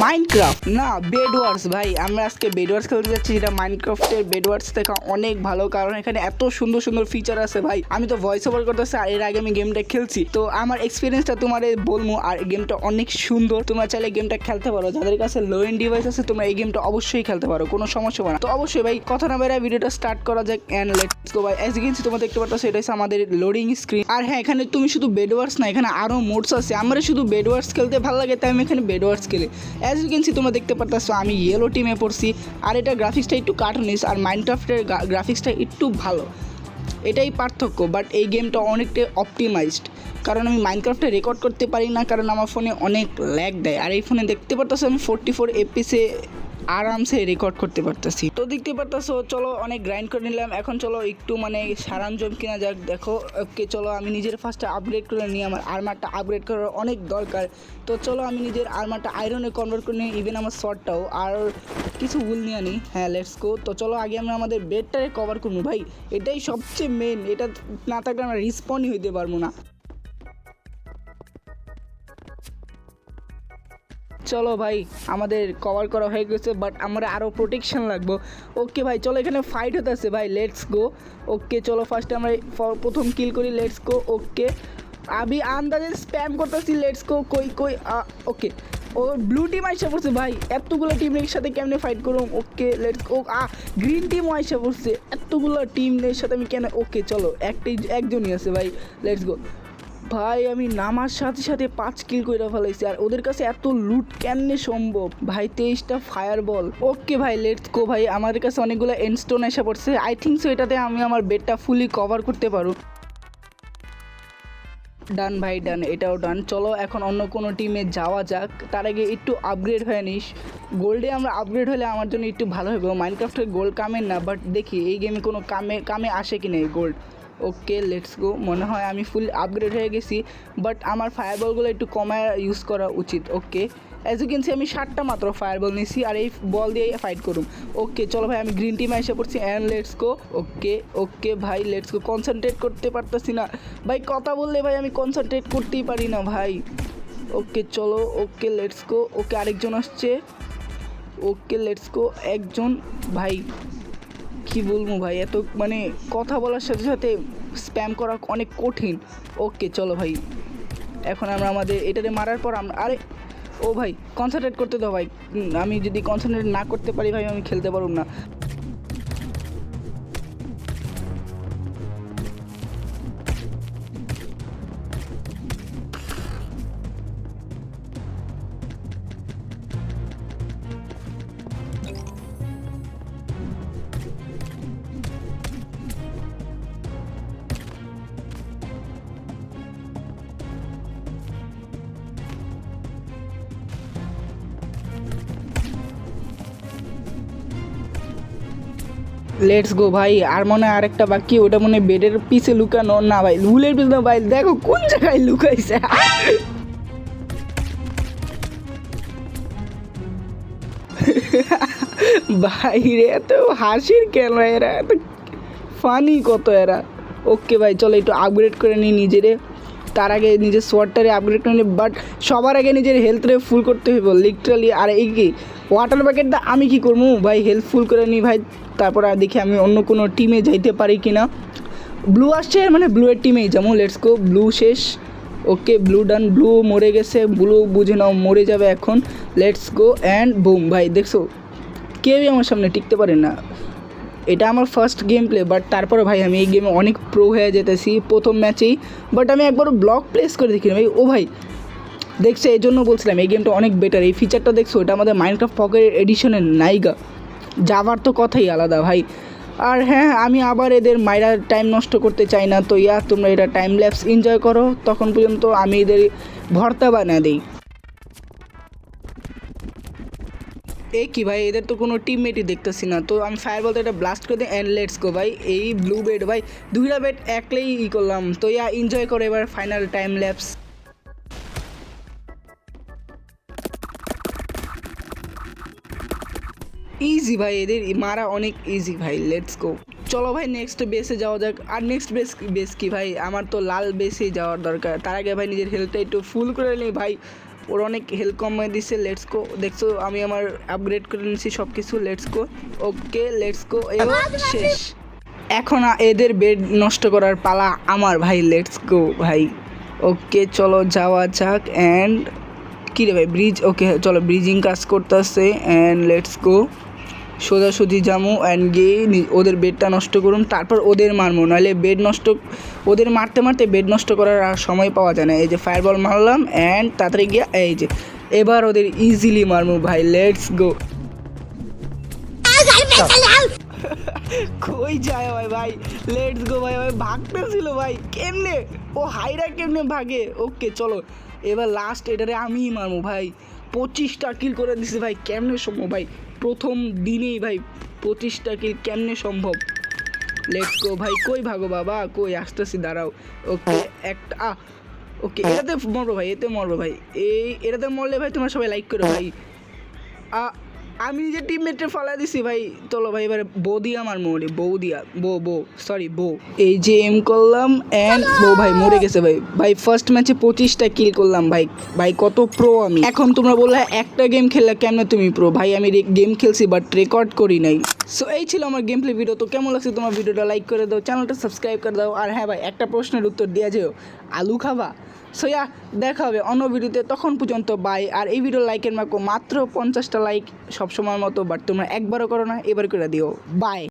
Minecraft না bed ওয়ার্স। ভাই আমরা আজকে বেড ওয়ার্স খেলতে যাচ্ছি, যেটা মাইনক্রাফটের বেড ওয়ার্স থেকে অনেক ভালো, কারণ এখানে এত সুন্দর সুন্দর ফিচার আছে। ভাই আমি তো ভয়েস ওভার করতেছি আর এর আগে আমি গেমটা খেলছি, তো আমার এক্সপিরিয়েন্সটা তোমাদের বলবো। আর গেমটা অনেক সুন্দর, তোমরা চাইলে গেমটা খেলতে পারো। যাদের কাছে লো এন্ড ডিভাইস আছে তোমরা এই গেমটা অবশ্যই খেলতে পারো, কোনো সমস্যা হবে না। তো অবশ্যই ভাই কথা না বেড়ে ভিডিওটা স্টার্ট করা যাক এন্ড লেটস গো। ভাই অ্যাজ ইউ ক্যান সি তোমরা দেখতে পাচ্ছ এটা হচ্ছে আমাদের লোডিং স্ক্রিন। আর হ্যাঁ, এখানে তুমি শুধু বেড ওয়ার্স না, এখানে আরও মোডস আছে। আমরা শুধু বেড ওয়ার্স খেলতে ভালো লাগে তাই আমি এখানে বেড ওয়ার্স খেলি। অ্যাজ ইউ ক্যান সি তোমরা দেখতে পাচ্ছ আমি ইয়েলো টিমে পড়ছি, আর এটা গ্রাফিক্সটা একটু কার্টুনিস, আর মাইনক্রাফটের গ্রাফিক্সটা একটু ভালো, এটাই পার্থক্য। বাট এই গেমটা অনেকটাই অপটিমাইজড, কারণ আমি মাইনক্রাফটে রেকর্ড করতে পারি না, কারণ আমার ফোনে অনেক ল্যাগ দেয়। আর এই ফোনে দেখতে পারতেছো আমি 44 FPS আরামসে রেকর্ড করতে পারতেছি। তো দেখতে পারতেছো, চলো অনেক গ্রাইন্ড করে নিলাম, এখন চলো একটু মানে সারাঞ্জম কিনা যাক। দেখো ওকে, চলো আমি নিজের ফার্স্টে আপগ্রেড করে নিই, আমার আর্মারটা আপগ্রেড করার অনেক দরকার। তো চলো আমি নিজের আর্মারটা আয়রনে কনভার্ট করে নিই, ইভেন আমার শর্টটাও, আর কিছু ভুল নিয়ে আনি। হ্যাঁ লেটস গো। তো চলো আগে আমরা আমাদের বেডটাকে কভার করবো। ভাই এটাই সবচেয়ে মেন, এটা না থাকলে আমরা রিস্পন্ডই হইতে পারবো না। চলো ভাই আমাদের কভার করা হয়ে গেছে, বাট আমরা আরও প্রোটেকশন লাগবো। ওকে ভাই চলো, এখানে ফাইট হতে আছে ভাই, লেটস গো। ওকে চলো ফার্স্টে আমরা প্রথম কিল করি, লেটস গো। ওকে আমি আন্দাজে স্প্যাম করতেছি, লেটস গো। কই কই ওকে, ও ব্লু টিম আইসা পড়ছে। ভাই এতগুলো টিমের সাথে কেমনে ফাইট করুম? Okay let's go. গ্রিন টিমও আইসা পড়ছে, এতগুলো টিমের সাথে আমি কেন? ওকে চলো একজনই আছে ভাই, লেটস গো। ভাই আমি নামার সাথে সাথে 5 কিল করে ফেলাইছি, আর ওদের কাছে এত লুট কেমনে সম্ভব? ভাই 23টা ফায়ার বল। ওকে ভাই লেটস গো। ভাই আমাদের কাছে অনেকগুলো এন্ডস্টোন এসে পড়ছে, আই থিঙ্ক সো এটাতে আমি আমার বেডটা ফুলি কভার করতে পারো। ডান ভাই ডান, এটাও ডান। চলো এখন অন্য কোনো টিমে যাওয়া যাক, তার আগে একটু আপগ্রেড হয়ে নিস। গোল্ডে আমরা আপগ্রেড হলে আমার জন্য একটু ভালো হবে। মাইনক্রাফটের গোল্ড কামের না, বাট দেখি এই গেমে কোনো কামে আসে কি না এই গোল্ড। Okay let's go. মনে হয় আমি ফুল আপগ্রেড হয়ে গেছি, বাট আমার ফায়ারবলগুলো একটু কমায় ইউজ করা উচিত। Okay as you can see আমি 7টা মাত্র ফায়ারবল নিয়েছি, আর এই বল দিয়ে ফাইট করুম। ওকে চলো ভাই আমি গ্রিন টিমে এসে পড়ছি অ্যান্ড লেটস গো। ওকে ওকে ভাই লেটস গো। কনসেন্ট্রেট করতে পারতেছি না ভাই, কথা বললে ভাই আমি কনসেন্ট্রেট করতেই পারি না ভাই। ওকে চলো। Okay let's go. ওকে আরেকজন আসছে। Okay let's go. একজন ভাই কি বলবো ভাই, এত মানে কথা বলার সাথে সাথে স্প্যাম করা অনেক কঠিন। ওকে চলো ভাই, এখন আমরা আমাদের এটাতে মারার পর আমরা আরে ও ভাই কনসেন্ট্রেট করতে দাও ভাই। আমি যদি কনসেন্ট্রেট না করতে পারি ভাই আমি খেলতে পারব না। লেটস গো ভাই। আর মনে হয় আরেকটা বাকি, ওটা মনে হয় বেডের পিছে লুকানো। না ভাই ভুলের পিছনে ভাই, দেখো কোন জায়গায় লুকাইছে। ভাই রে এত হাসির কেন এরা, এত ফানি কত এরা। ওকে ভাই চলো একটু আপগ্রেড করে নিই নিজেরে, তার আগে নিজের সোয়ারটারে আপগ্রেড করে নিই, বাট সবার আগে নিজের হেলথরে ফুল করতে হইব লিটারালি। আর এই কি ওয়াটার প্যাকেটটা আমি কি করবো ভাই, হেলথ ফুল করে নিই ভাই, তারপর আর দেখি আমি অন্য কোনো টিমে যাইতে পারি কি না। ব্লু আসছে, মানে ব্লুয়ের টিমেই যাবো, লেটস গো। ব্লু শেষ। ওকে ব্লু ডান, ব্লু মরে গেছে, ব্লু বুঝে নাও মরে যাবে এখন। Let's go and broom. ভাই দেখছো কেউই আমার সামনে টিকতে পারে না। এটা আমার ফার্স্ট গেম প্লে, বাট তারপরে ভাই আমি এই গেমে অনেক প্রো হয়ে যেতেছি প্রথম ম্যাচেই, বাট আমি একবারও ব্লক প্লেস করে দেখি না ভাই। ও ভাই দেখছে, এই জন্য বলছিলাম এই গেমটা অনেক বেটার। এই ফিচারটা দেখছো, এটা আমাদের মাইনক্রাফট পকেট এডিশনের নাইগা, যাওয়ার তো কথাই আলাদা ভাই। আর হ্যাঁ আমি আবার এদের মাইরার টাইম নষ্ট করতে চাই না, তো তোমরা এটা টাইম ল্যাপস এনজয় করো, তখন পর্যন্ত আমি এদের ভর্তা বানা দিই। এ কি ভাই, এদের তো কোনো টিমমেটই দেখতেছি না, তো আমি ফায়ার বলতে এটা ব্লাস্ট করে দিই অ্যান্ড লেটস গো। ভাই এই ব্লু বেড ভাই 2টা বেড একলেই করলাম, তো এনজয় করে এবার ফাইনাল টাইম ল্যাপস। ইজি ভাই, এদের মারা অনেক ইজি ভাই, লেটস গো। চলো ভাই নেক্সট বেসে যাওয়া যাক। আর নেক্সট বেস কি ভাই, আমার তো লাল বেসেই যাওয়ার দরকার। তার আগে ভাই নিজের হেলথটা একটু ফুল করে নিই ভাই। ওর অনেক হেল্প কমিয়ে দিচ্ছে। লেটস গো, দেখছো আমি আমার আপগ্রেড করে নিয়েছি সব কিছু। Let's go, okay let's go, এবার শেষ। এখন এদের বেড নষ্ট করার পালা আমার ভাই। লেটস গো ভাই, ওকে চলো যাওয়া যাক। অ্যান্ড কী রে ভাই, ব্রিজ, ওকে চলো ব্রিজিং কাজ করতেছে। অ্যান্ড লেটস গো, সোজাসুজি যামু অ্যান্ড গিয়ে ওদের বেডটা নষ্ট করুন, তারপর ওদের মারমু। নাহলে বেড নষ্ট, ওদের মারতে মারতে বেড নষ্ট করার আর সময় পাওয়া যায় না। এই যে ফায়ারবল মারলাম অ্যান্ড তাড়াতাড়ি গিয়ে এই যে এবার ওদের ইজিলি মারমু ভাই। Let's go. কই যায় ভাই ভাই, লেটস গো ভাই। ভাই ভাগতেছিল ভাই, কেমনে ও হাইরা কেমনে ভাগে। ওকে চলো এবার লাস্ট এটারে আমিই মারমু ভাই। 25টা কিল করে দিছি ভাই, কেমনে সম্ভব ভাই, প্রথম দিনেই ভাই 25টা কিল কেমনে সম্ভব। লেটস গো ভাই, কই ভাগো বাবা, কই আসতেছি, দাঁড়াও। ওকে একটা ওকে এটাতে মরবো ভাই, এতে মরবো ভাই। এটাতে মরলে ভাই তোমরা সবাই লাইক করো ভাই। আমি নিজের টিমমেটে ফালাই দিছি ভাই। চলো ভাই এবারে বউ দিয়া আমার মোড়ে, বউ। এই যে এম করলাম অ্যান্ড বউ ভাই মরে গেছে ভাই। ভাই ফার্স্ট ম্যাচে 25টা কিল করলাম ভাই। ভাই কত প্রো আমি। এখন তোমরা বললে একটা গেম খেললে কেমনে তুমি প্রো, ভাই আমি গেম খেলছি বাট রেকর্ড করি নাই। সো এই ছিল আমার গেম প্লে ভিডিও। তো কেমন লাগছে তোমার ভিডিওটা, লাইক করে দাও, চ্যানেলটা সাবস্ক্রাইব করে দাও। আর হ্যাঁ ভাই, একটা প্রশ্নের উত্তর দেওয়া যেও, আলু খাবা। সো দেখা হবে অন্য ভিডিওতে, তখন পর্যন্ত বাই। আর এই ভিডিও লাইকের মাত্র 50টা লাইক সবসময়ের মতো, বাট তোমরা একবারও করো না, এবার করে দিও। বাই।